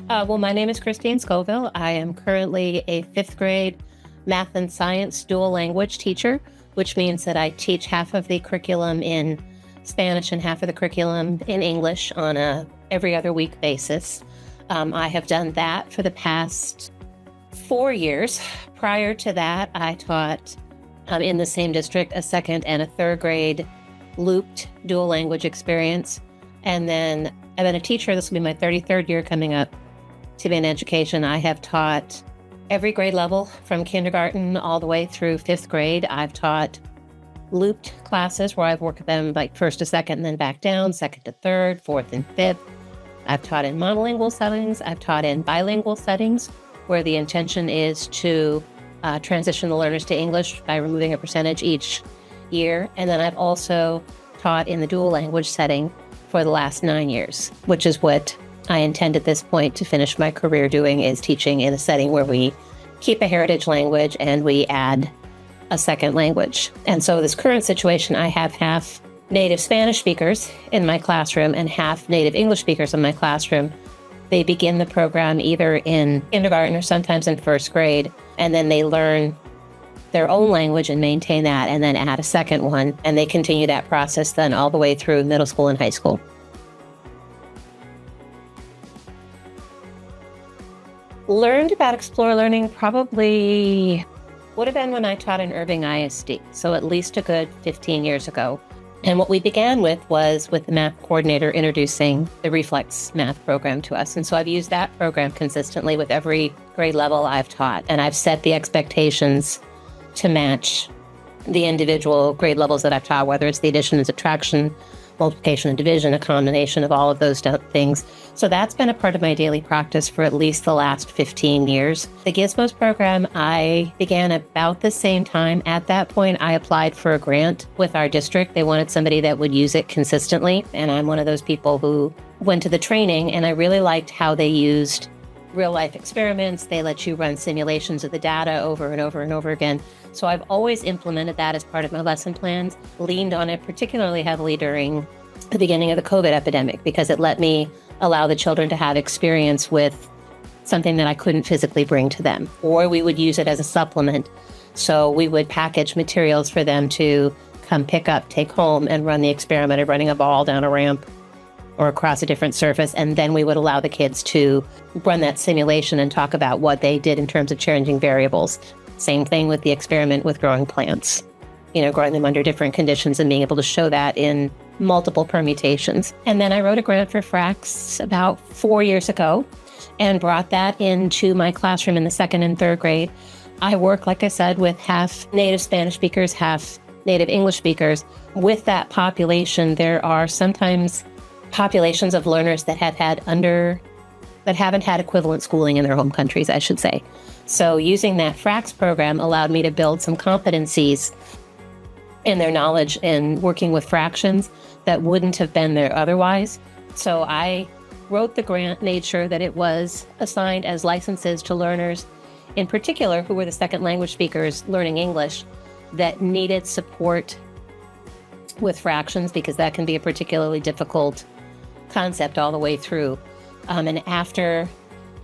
Well, my name is Christine Scoville. I am currently a fifth grade math and science dual language teacher, which means that I teach half of the curriculum in Spanish and half of the curriculum in English on a every other week basis. I have done that for the past 4 years. Prior to that, I taught in the same district a second and a third grade looped dual language experience. And then I've been a teacher. This will be my 33rd year coming up to be in education. I have taught every grade level from kindergarten all the way through fifth grade. I've taught looped classes where I've worked them like first to second and then back down, second to third, fourth and fifth. I've taught in monolingual settings. I've taught in bilingual settings where the intention is to transition the learners to English by removing a percentage each year. And then I've also taught in the dual language setting for the last 9 years, which is what I intend at this point to finish my career doing, is teaching in a setting where we keep a heritage language and we add a second language. And so this current situation, I have half native Spanish speakers in my classroom and half native English speakers in my classroom. They begin the program either in kindergarten or sometimes in first grade, and then they learn their own language and maintain that, and then add a second one, and they continue that process then all the way through middle school and high school. Learned about ExploreLearning probably would have been when I taught in Irving ISD, so at least a good 15 years ago. And what we began with was with the math coordinator introducing the Reflex math program to us. And so I've used that program consistently with every grade level I've taught, and I've set the expectations to match the individual grade levels that I've taught, whether it's the addition and subtraction, multiplication and division, a combination of all of those things. So that's been a part of my daily practice for at least the last 15 years. The Gizmos program, I began about the same time. At that point, I applied for a grant with our district. They wanted somebody that would use it consistently. And I'm one of those people who went to the training, and I really liked how they used real life experiments. They let you run simulations of the data over and over and over again. So I've always implemented that as part of my lesson plans, leaned on it particularly heavily during the beginning of the COVID epidemic, because it let me allow the children to have experience with something that I couldn't physically bring to them, or we would use it as a supplement. So we would package materials for them to come pick up, take home, and run the experiment of running a ball down a ramp or across a different surface. And then we would allow the kids to run that simulation and talk about what they did in terms of changing variables. Same thing with the experiment with growing plants, growing them under different conditions and being able to show that in multiple permutations. And then I wrote a grant for FRAX about 4 years ago and brought that into my classroom in the second and third grade. I work, like I said, with half native Spanish speakers, half native English speakers. With that population, there are sometimes populations of learners that haven't had equivalent schooling in their home countries, I should say. So using that FRAX program allowed me to build some competencies in their knowledge in working with fractions that wouldn't have been there otherwise. So I wrote the grant, made sure that it was assigned as licenses to learners, in particular, who were the second language speakers learning English that needed support with fractions, because that can be a particularly difficult concept all the way through. And after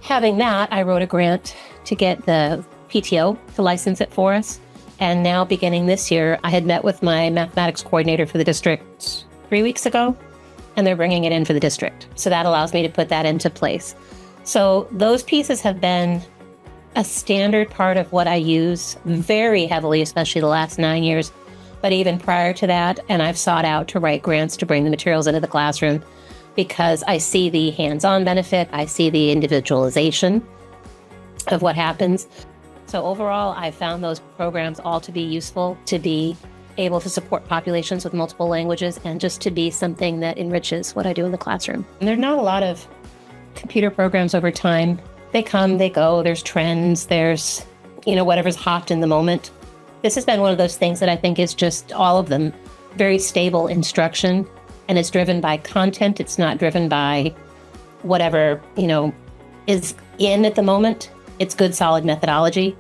having that, I wrote a grant to get the PTO to license it for us. And now beginning this year, I had met with my mathematics coordinator for the district 3 weeks ago, and they're bringing it in for the district. So that allows me to put that into place. So those pieces have been a standard part of what I use very heavily, especially the last 9 years. But even prior to that, and I've sought out to write grants to bring the materials into the classroom, because I see the hands-on benefit, I see the individualization of what happens. So overall, I found those programs all to be useful, to be able to support populations with multiple languages, and just to be something that enriches what I do in the classroom. And there are not a lot of computer programs over time. They come, they go, there's trends, there's, whatever's hot in the moment. This has been one of those things that I think is just all of them very stable instruction. And it's driven by content. It's not driven by whatever, is in at the moment. It's good, solid methodology.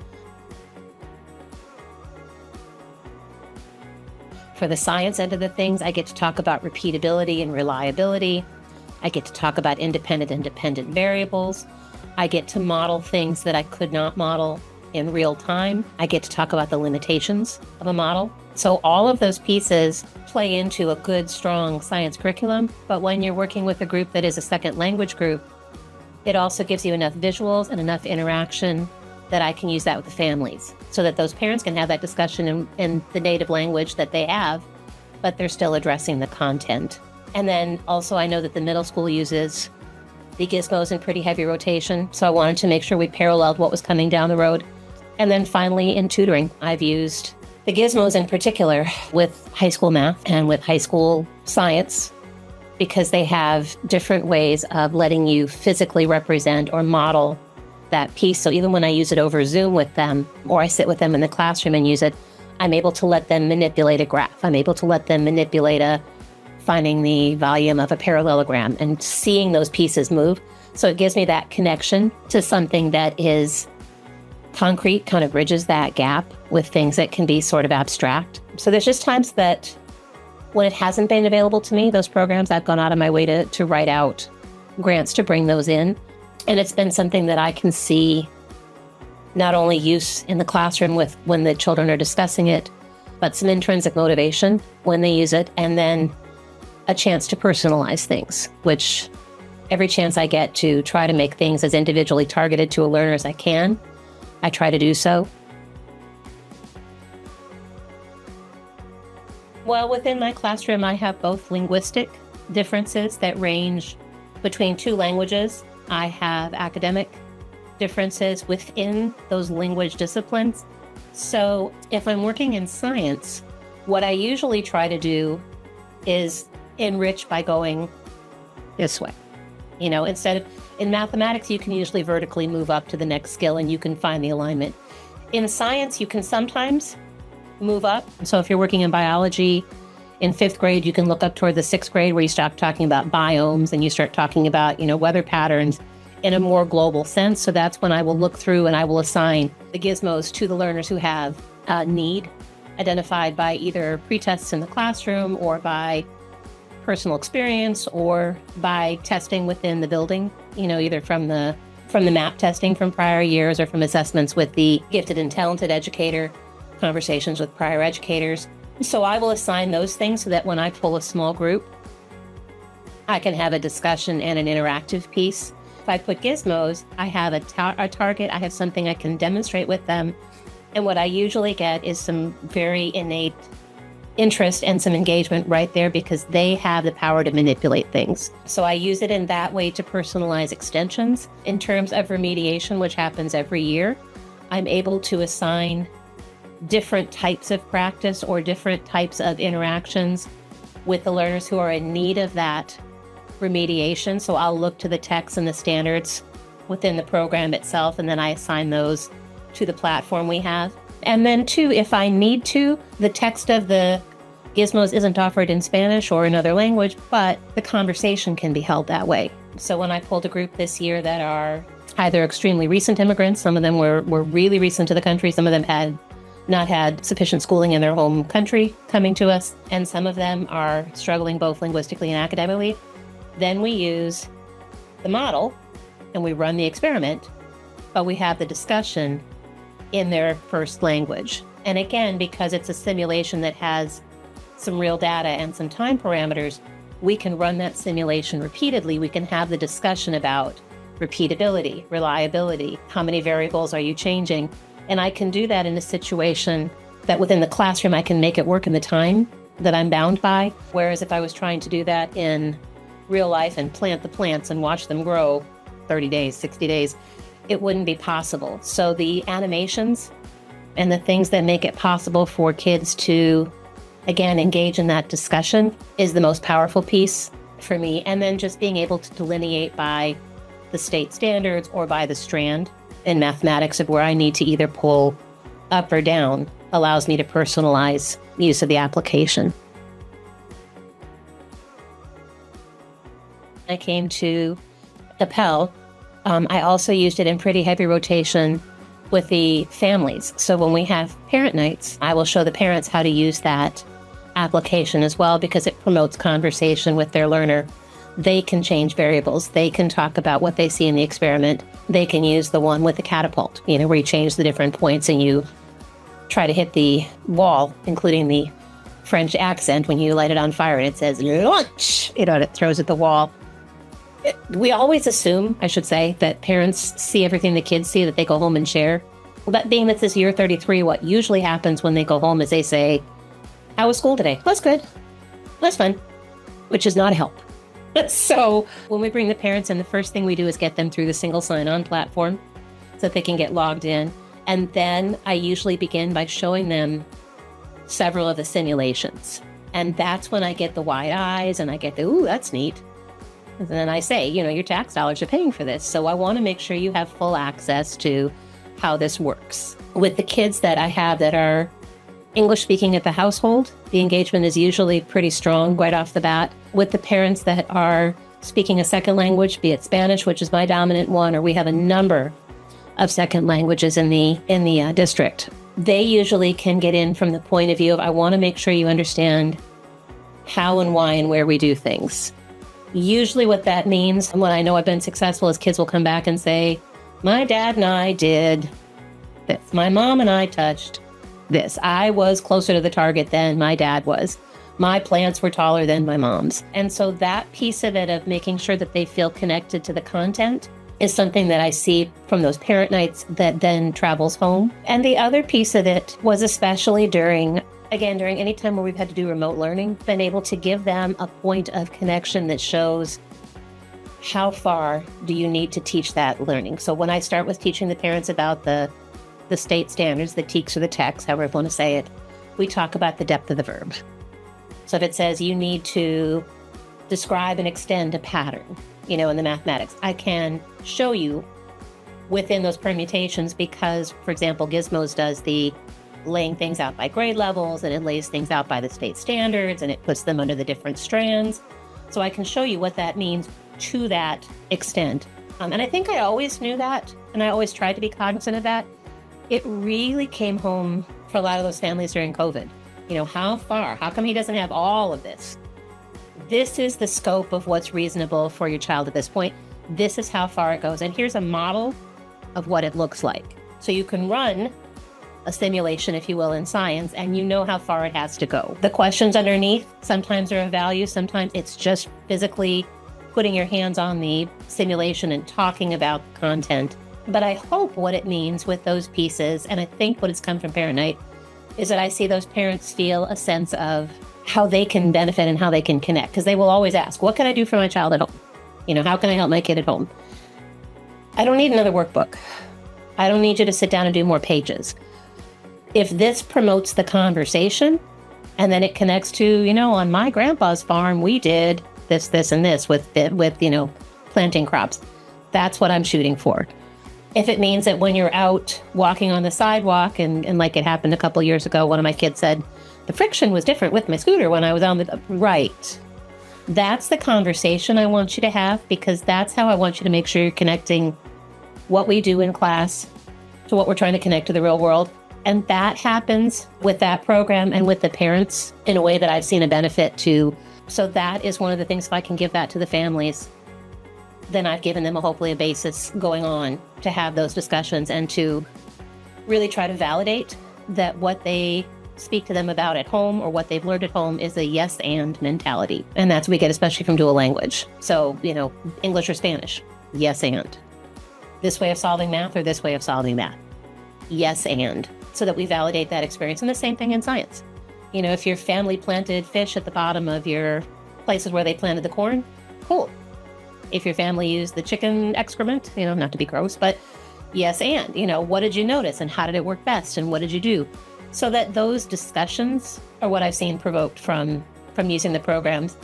For the science end of the things, I get to talk about repeatability and reliability. I get to talk about independent and dependent variables. I get to model things that I could not model in real time. I get to talk about the limitations of a model. So all of those pieces play into a good, strong science curriculum. But when you're working with a group that is a second language group, it also gives you enough visuals and enough interaction that I can use that with the families so that those parents can have that discussion in the native language that they have, but they're still addressing the content. And then also I know that the middle school uses the gizmos in pretty heavy rotation. So I wanted to make sure we paralleled what was coming down the road. And then finally in tutoring, I've used the gizmos in particular with high school math and with high school science, because they have different ways of letting you physically represent or model that piece. So even when I use it over Zoom with them, or I sit with them in the classroom and use it, I'm able to let them manipulate a graph. I'm able to let them manipulate finding the volume of a parallelogram and seeing those pieces move. So it gives me that connection to something that is concrete, kind of bridges that gap with things that can be sort of abstract. So there's just times that when it hasn't been available to me, those programs, I've gone out of my way to write out grants to bring those in. And it's been something that I can see not only use in the classroom with when the children are discussing it, but some intrinsic motivation when they use it, and then a chance to personalize things, which every chance I get to try to make things as individually targeted to a learner as I can, I try to do so. Well, within my classroom, I have both linguistic differences that range between two languages. I have academic differences within those language disciplines. So if I'm working in science, what I usually try to do is enrich by going this way. Instead of in mathematics, you can usually vertically move up to the next skill and you can find the alignment. In science, you can sometimes move up. So if you're working in biology in 5th grade, you can look up toward the 6th grade where you stop talking about biomes and you start talking about, weather patterns in a more global sense. So that's when I will look through and I will assign the gizmos to the learners who have a need identified by either pretests in the classroom or by personal experience or by testing within the building, either from the map testing from prior years or from assessments with the gifted and talented educator, conversations with prior educators. So I will assign those things so that when I pull a small group, I can have a discussion and an interactive piece. If I put gizmos, I have a target, I have something I can demonstrate with them. And what I usually get is some very innate interest and some engagement right there because they have the power to manipulate things. So I use it in that way to personalize extensions. In terms of remediation, which happens every year, I'm able to assign different types of practice or different types of interactions with the learners who are in need of that remediation. So I'll look to the texts and the standards within the program itself, and then I assign those to the platform we have. And then too, if I need to, the text of the gizmos isn't offered in Spanish or another language, but the conversation can be held that way. So when I pulled a group this year that are either extremely recent immigrants, some of them were really recent to the country, some of them had not had sufficient schooling in their home country coming to us, and some of them are struggling both linguistically and academically, then we use the model and we run the experiment, but we have the discussion in their first language. And again, because it's a simulation that has some real data and some time parameters, we can run that simulation repeatedly. We can have the discussion about repeatability, reliability, how many variables are you changing? And I can do that in a situation that within the classroom, I can make it work in the time that I'm bound by. Whereas if I was trying to do that in real life and plant the plants and watch them grow 30 days, 60 days, it wouldn't be possible. So the animations and the things that make it possible for kids to, again, engage in that discussion is the most powerful piece for me. And then just being able to delineate by the state standards or by the strand in mathematics of where I need to either pull up or down allows me to personalize the use of the application. I came to Appel. I also used it in pretty heavy rotation with the families. So when we have parent nights, I will show the parents how to use that application as well because it promotes conversation with their learner they can change variables. They can talk about what they see in the experiment. They can use the one with the catapult, where you change the different points and you try to hit the wall, including the French accent when you light it on fire and it says launch, and it throws at the wall. We always assume, I should say, that parents see everything the kids see, that they go home and share. Well, that being that this is year 33, what usually happens when they go home is they say, how was school today? That's good. That's fun, which is not a help. So when we bring the parents in, the first thing we do is get them through the single sign-on platform so that they can get logged in. And then I usually begin by showing them several of the simulations. And that's when I get the wide eyes and I get the, ooh, that's neat. And then I say, your tax dollars are paying for this. So I want to make sure you have full access to how this works. With the kids that I have that are English speaking at the household, the engagement is usually pretty strong right off the bat. With the parents that are speaking a second language, be it Spanish, which is my dominant one, or we have a number of second languages in the district, they usually can get in from the point of view of, I want to make sure you understand how and why and where we do things. Usually what that means, and when I know I've been successful, is kids will come back and say, my dad and I did this. My mom and I touched this. I was closer to the target than my dad was. My plants were taller than my mom's. And so that piece of it, of making sure that they feel connected to the content, is something that I see from those parent nights that then travels home. And the other piece of it was especially during any time where we've had to do remote learning, been able to give them a point of connection that shows how far do you need to teach that learning. So when I start with teaching the parents about the state standards, the TEKS or the TEKS, however you want to say it, we talk about the depth of the verb. So if it says you need to describe and extend a pattern, in the mathematics, I can show you within those permutations because, for example, Gizmos does the laying things out by grade levels, and it lays things out by the state standards, and it puts them under the different strands. So I can show you what that means to that extent. And I think I always knew that, and I always tried to be cognizant of that. It really came home for a lot of those families during COVID. How far? How come he doesn't have all of this? This is the scope of what's reasonable for your child at this point. This is how far it goes. And here's a model of what it looks like. So you can run a simulation, if you will, in science, and you know how far it has to go. The questions underneath sometimes are of value. Sometimes it's just physically putting your hands on the simulation and talking about the content. But I hope what it means with those pieces, and I think what has come from Parent Night, is that I see those parents feel a sense of how they can benefit and how they can connect. Because they will always ask, what can I do for my child at home? How can I help my kid at home? I don't need another workbook. I don't need you to sit down and do more pages. If this promotes the conversation, and then it connects to, on my grandpa's farm, we did this, this, and this with planting crops. That's what I'm shooting for. If it means that when you're out walking on the sidewalk, and like it happened a couple years ago, one of my kids said, the friction was different with my scooter when I was on the right. That's the conversation I want you to have, because that's how I want you to make sure you're connecting what we do in class to what we're trying to connect to the real world. And that happens with that program and with the parents in a way that I've seen a benefit to. So that is one of the things, if I can give that to the families, then I've given them hopefully a basis going on to have those discussions and to really try to validate that what they speak to them about at home or what they've learned at home is a yes and mentality. And that's what we get, especially from dual language. So, English or Spanish, yes and. This way of solving math or this way of solving math, yes and. So that we validate that experience. And the same thing in science. If your family planted fish at the bottom of your places where they planted the corn, cool. If your family used the chicken excrement, not to be gross, but yes and, what did you notice and how did it work best and what did you do? So that those discussions are what I've seen provoked from using the programs.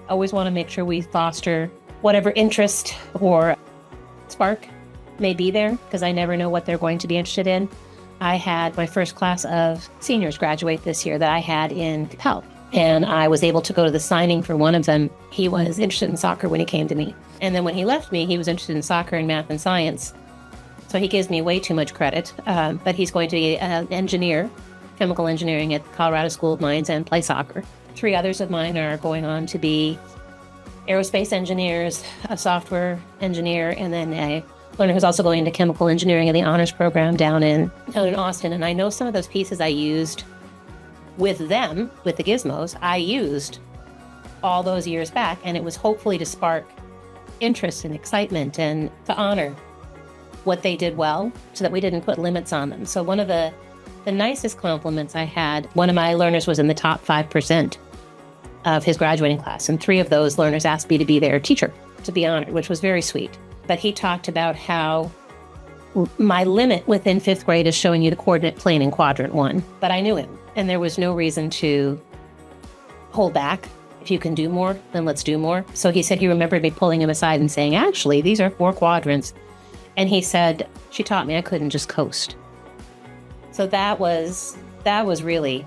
Always want to make sure we foster whatever interest or spark may be there, because I never know what they're going to be interested in. I had my first class of seniors graduate this year that I had in Pell, and I was able to go to the signing for one of them. He was interested in soccer when he came to me. And then when he left me, he was interested in soccer and math and science. So he gives me way too much credit, but he's going to be an engineer, chemical engineering at the Colorado School of Mines, and play soccer. 3 others of mine are going on to be aerospace engineers, a software engineer, and then a learner who's also going into chemical engineering in the honors program down in Austin. And I know some of those pieces I used with them, with the gizmos, I used all those years back, and it was hopefully to spark interest and excitement and to honor what they did well so that we didn't put limits on them. So one of the nicest compliments I had, one of my learners was in the top 5% of his graduating class, and 3 of those learners asked me to be their teacher, to be honored, which was very sweet. But he talked about how my limit within 5th grade is showing you the coordinate plane in quadrant 1, but I knew him, and there was no reason to hold back. If you can do more, then let's do more. So he said he remembered me pulling him aside and saying, actually, these are 4 quadrants. And he said, she taught me I couldn't just coast. So that was really,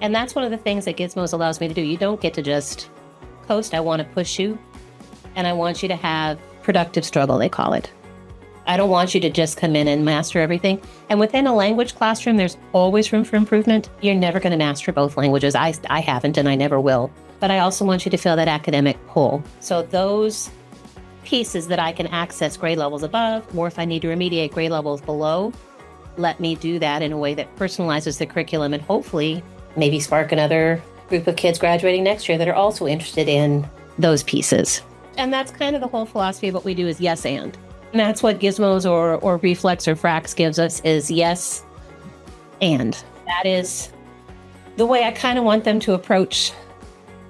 and that's one of the things that Gizmos allows me to do. You don't get to just coast. I want to push you, and I want you to have productive struggle, they call it. I don't want you to just come in and master everything. And within a language classroom, there's always room for improvement. You're never going to master both languages. I haven't, and I never will. But I also want you to feel that academic pull. So those pieces that I can access grade levels above, or if I need to remediate grade levels below, let me do that in a way that personalizes the curriculum and hopefully maybe spark another group of kids graduating next year that are also interested in those pieces. And that's kind of the whole philosophy of what we do is yes and. And that's what Gizmos or Reflex or Frax gives us is yes and. That is the way I kind of want them to approach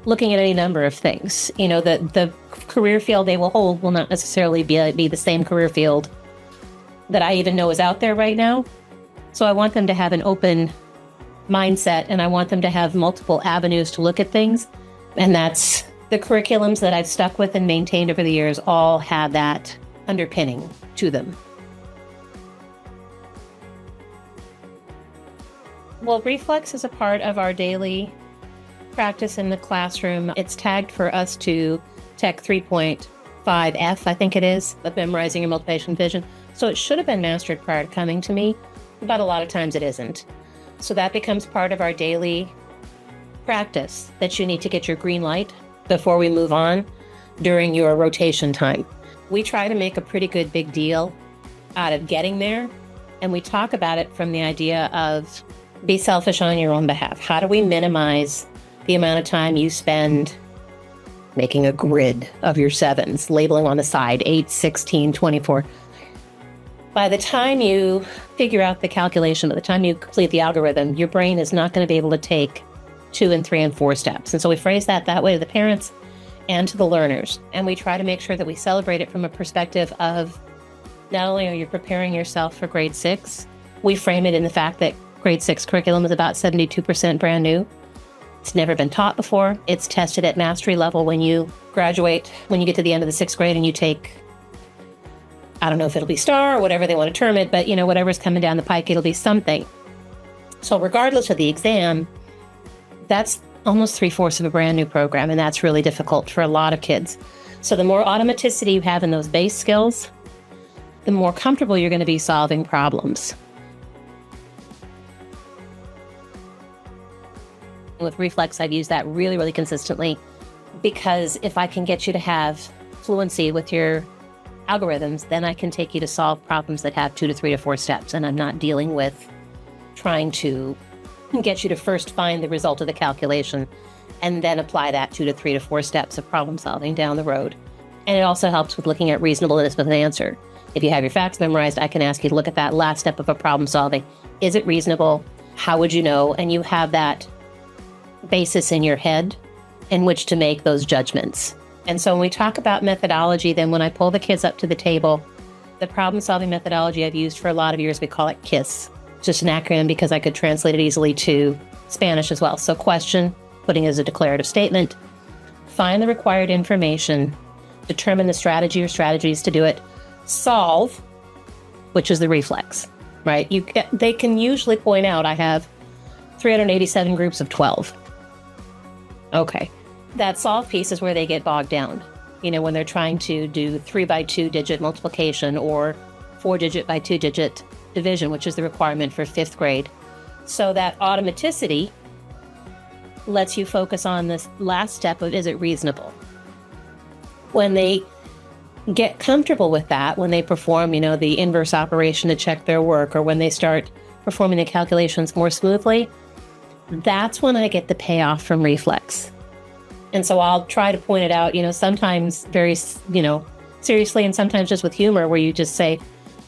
looking at any number of things. You know, the career field they will hold will not necessarily be the same career field that I even know is out there right now. So I want them to have an open mindset, and I want them to have multiple avenues to look at things. And that's the curriculums that I've stuck with and maintained over the years all have that underpinning to them. Well, Reflex is a part of our daily practice in the classroom. It's tagged for us to Tech 3.5F, I think it is, of memorizing your multiplication division. So it should have been mastered prior to coming to me, but a lot of times it isn't. So that becomes part of our daily practice that you need to get your green light before we move on during your rotation time. We try to make a pretty good big deal out of getting there, and we talk about it from the idea of be selfish on your own behalf. How do we minimize the amount of time you spend making a grid of your 7s, labeling on the side, 8, 16, 24. By the time you figure out the calculation, by the time you complete the algorithm, your brain is not going to be able to take 2 and 3 and 4 steps. And so we phrase that way to the parents and to the learners. And we try to make sure that we celebrate it from a perspective of not only are you preparing yourself for grade 6, we frame it in the fact that grade 6 curriculum is about 72% brand new. It's never been taught before. It's tested at mastery level when you graduate, when you get to the end of the 6th grade and you take, I don't know if it'll be STAR or whatever they want to term it, but you know, whatever's coming down the pike, it'll be something. So regardless of the exam, that's almost 3/4 of a brand new program, and that's really difficult for a lot of kids. So the more automaticity you have in those base skills, the more comfortable you're going to be solving problems. With Reflex, I've used that really, really consistently because if I can get you to have fluency with your algorithms, then I can take you to solve problems that have 2 to 3 to 4 steps, and I'm not dealing with trying to get you to first find the result of the calculation and then apply that 2 to 3 to 4 steps of problem solving down the road. And it also helps with looking at reasonableness with an answer. If you have your facts memorized, I can ask you to look at that last step of a problem solving. Is it reasonable? How would you know? And you have that basis in your head in which to make those judgments. And so when we talk about methodology, then when I pull the kids up to the table, the problem-solving methodology I've used for a lot of years, we call it KISS. Just an acronym because I could translate it easily to Spanish as well. So question, putting it as a declarative statement, find the required information, determine the strategy or strategies to do it, solve, which is the reflex, right? They can usually point out, I have 387 groups of 12. Okay. That solve piece is where they get bogged down. You know, when they're trying to do 3 by 2 digit multiplication or 4 digit by 2 digit division, which is the requirement for 5th grade. So that automaticity lets you focus on this last step of, is it reasonable? When they get comfortable with that, when they perform, the inverse operation to check their work, or when they start performing the calculations more smoothly, that's when I get the payoff from reflex. And so I'll try to point it out, sometimes very, seriously, and sometimes just with humor, where you just say,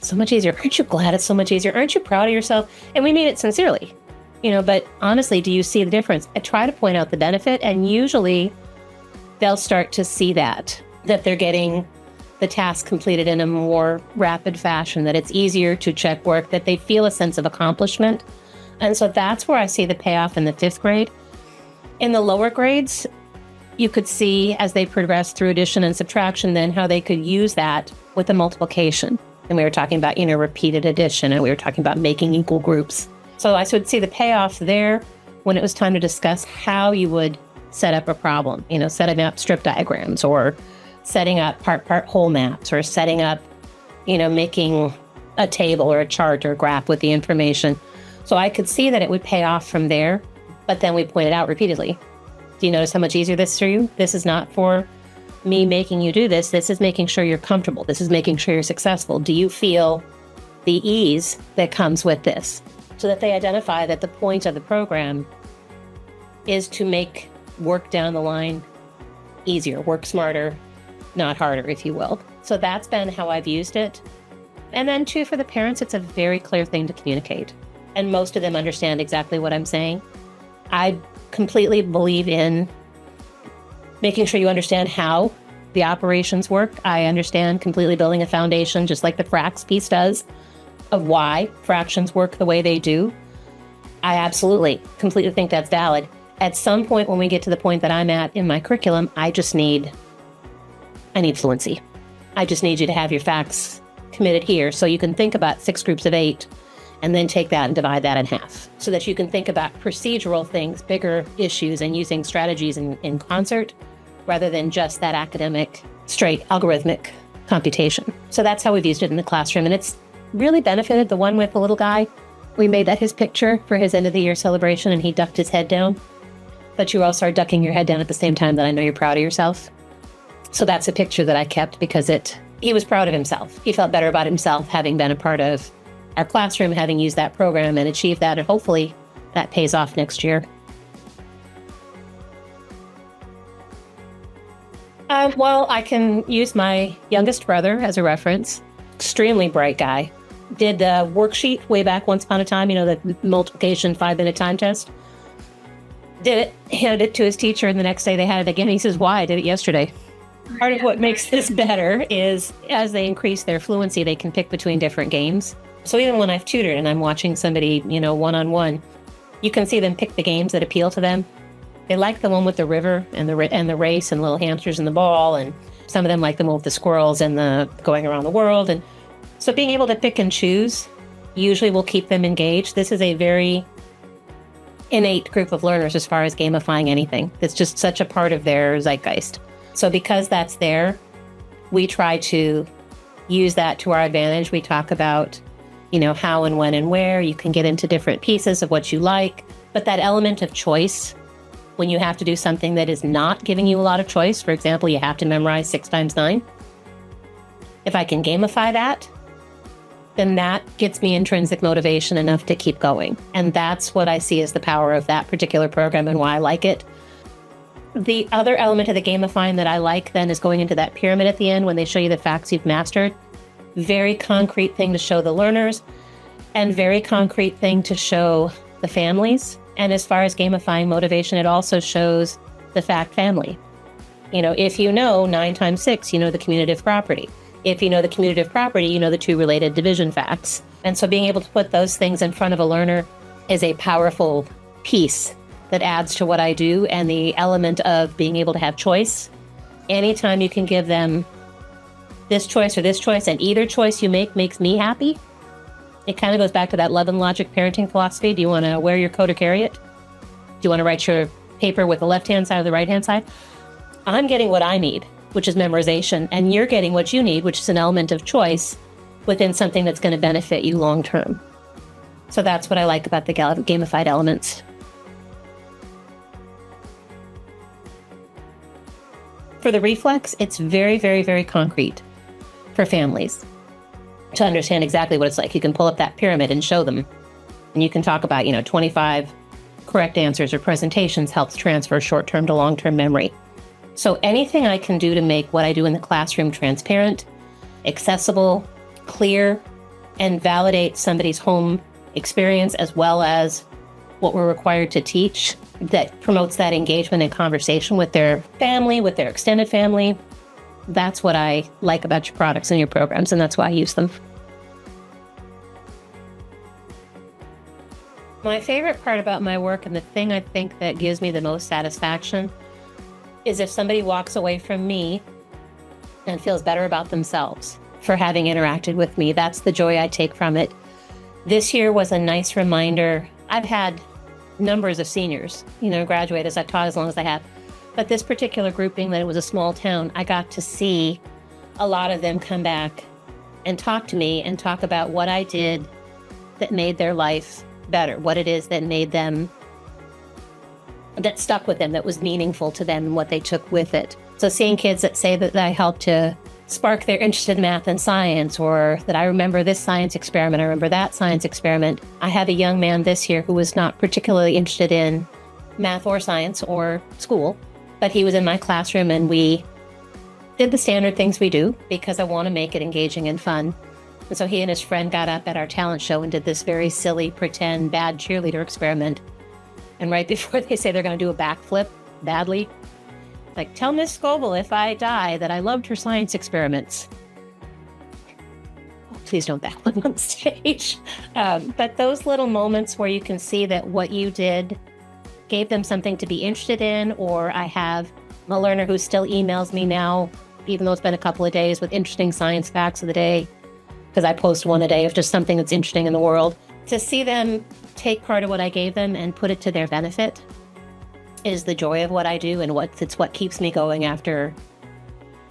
so much easier. Aren't you glad it's so much easier? Aren't you proud of yourself? And we mean it sincerely, but honestly, do you see the difference? I try to point out the benefit, and usually they'll start to see that they're getting the task completed in a more rapid fashion, that it's easier to check work, that they feel a sense of accomplishment. And so that's where I see the payoff in the 5th grade. In the lower grades, you could see as they progress through addition and subtraction, then how they could use that with the multiplication. And we were talking about, repeated addition, and we were talking about making equal groups. So I would see the payoff there when it was time to discuss how you would set up a problem, setting up strip diagrams, or setting up part whole maps, or setting up, making a table or a chart or a graph with the information. So I could see that it would pay off from there, but then we pointed out repeatedly, do you notice how much easier this is for you? This is not for me making you do this. This is making sure you're comfortable. This is making sure you're successful. Do you feel the ease that comes with this? So that they identify that the point of the program is to make work down the line easier, work smarter, not harder, if you will. So that's been how I've used it. And then too, for the parents, it's a very clear thing to communicate. And most of them understand exactly what I'm saying. I completely believe in making sure you understand how the operations work. I understand completely building a foundation, just like the fracs piece does, of why fractions work the way they do. I absolutely, completely think that's valid. At some point, when we get to the point that I'm at in my curriculum, I need fluency. I just need you to have your facts committed here, so you can think about 6 groups of 8 and then take that and divide that in half, so that you can think about procedural things, bigger issues, and using strategies in concert rather than just that academic, straight algorithmic computation. So that's how we've used it in the classroom, and it's really benefited. The one with the little guy, we made that his picture for his end of the year celebration, and he ducked his head down. But you also are ducking your head down at the same time that I know you're proud of yourself. So that's a picture that I kept because he was proud of himself. He felt better about himself having been a part of our classroom, having used that program and achieved that, and hopefully that pays off next year. Well, I can use my youngest brother as a reference. Extremely bright guy. Did the worksheet way back once upon a time, the multiplication 5-minute time test. Did it, handed it to his teacher, and the next day they had it again. He says, why? I did it yesterday. Part of what makes this better is as they increase their fluency, they can pick between different games. So even when I've tutored and I'm watching somebody, one-on-one, you can see them pick the games that appeal to them. They like the one with the river and the race and little hamsters and the ball, and some of them like the one with the squirrels and the going around the world. And so being able to pick and choose usually will keep them engaged. This is a very innate group of learners as far as gamifying anything. It's just such a part of their zeitgeist. So because that's there, we try to use that to our advantage. We talk about, how and when and where. You can get into different pieces of what you like, but that element of choice, when you have to do something that is not giving you a lot of choice, for example, you have to memorize 6 times 9. If I can gamify that, then that gets me intrinsic motivation enough to keep going. And that's what I see as the power of that particular program and why I like it. The other element of the gamifying that I like then is going into that pyramid at the end when they show you the facts you've mastered. Very concrete thing to show the learners, and very concrete thing to show the families. And as far as gamifying motivation, it also shows the fact family. If you know 9 times 6, you know the commutative property. If you know the commutative property, you know the 2 related division facts. And so being able to put those things in front of a learner is a powerful piece that adds to what I do, and the element of being able to have choice. Anytime you can give them this choice or this choice, and either choice you make makes me happy, it kind of goes back to that love and logic parenting philosophy. Do you want to wear your coat or carry it? Do you want to write your paper with the left-hand side or the right-hand side? I'm getting what I need, which is memorization, and you're getting what you need, which is an element of choice within something that's going to benefit you long-term. So that's what I like about the gamified elements. For the reflex, it's very, very, very concrete for families to understand exactly what it's like. You can pull up that pyramid and show them, and you can talk about, 25 correct answers or presentations helps transfer short-term to long-term memory. So anything I can do to make what I do in the classroom transparent, accessible, clear, and validate somebody's home experience as well as what we're required to teach, that promotes that engagement and conversation with their family, with their extended family. That's what I like about your products and your programs, and that's why I use them. My favorite part about my work, and the thing I think that gives me the most satisfaction, is if somebody walks away from me and feels better about themselves for having interacted with me. That's the joy I take from it. This year was a nice reminder. I've had numbers of seniors, graduate as I've taught as long as I have. But this particular grouping, that it was a small town, I got to see a lot of them come back and talk to me and talk about what I did that made their life better, what it is that made them, that stuck with them, that was meaningful to them, and what they took with it. So seeing kids that say that I helped to spark their interest in math and science, or that I remember this science experiment, I remember that science experiment. I had a young man this year who was not particularly interested in math or science or school, but he was in my classroom, and we did the standard things we do because I want to make it engaging and fun. And so he and his friend got up at our talent show and did this very silly, pretend, bad cheerleader experiment. And right before they say they're going to do a backflip badly, like, tell Miss Scoble if I die that I loved her science experiments. Oh, please don't backflip on stage. But those little moments where you can see that what you did gave them something to be interested in, or I have a learner who still emails me now, even though it's been a couple of days, with interesting science facts of the day, because I post one a day of just something that's interesting in the world. To see them take part of what I gave them and put it to their benefit is the joy of what I do, and it's what keeps me going after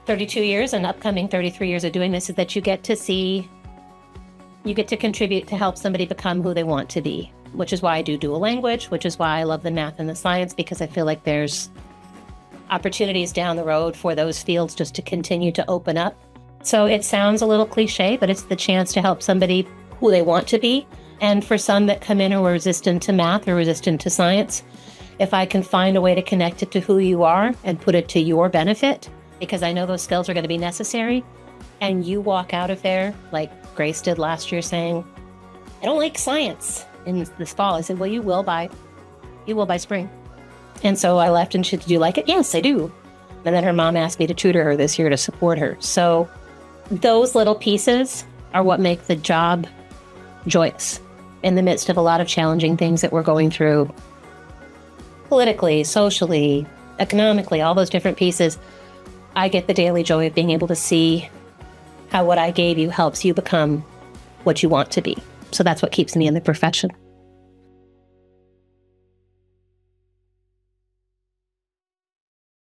32 years and upcoming 33 years of doing this, is that you get to contribute to help somebody become who they want to be, which is why I do dual language, which is why I love the math and the science, because I feel like there's opportunities down the road for those fields just to continue to open up. So it sounds a little cliche, but it's the chance to help somebody who they want to be. And for some that come in who are resistant to math or resistant to science, if I can find a way to connect it to who you are and put it to your benefit, because I know those skills are going to be necessary, and you walk out of there like Grace did last year saying, I don't like science in this fall. I said, well, you will by spring. And so I left and she said, do you like it? Yes, I do. And then her mom asked me to tutor her this year to support her. So those little pieces are what make the job joyous in the midst of a lot of challenging things that we're going through politically, socially, economically, all those different pieces. I get the daily joy of being able to see how what I gave you helps you become what you want to be. So that's what keeps me in the profession.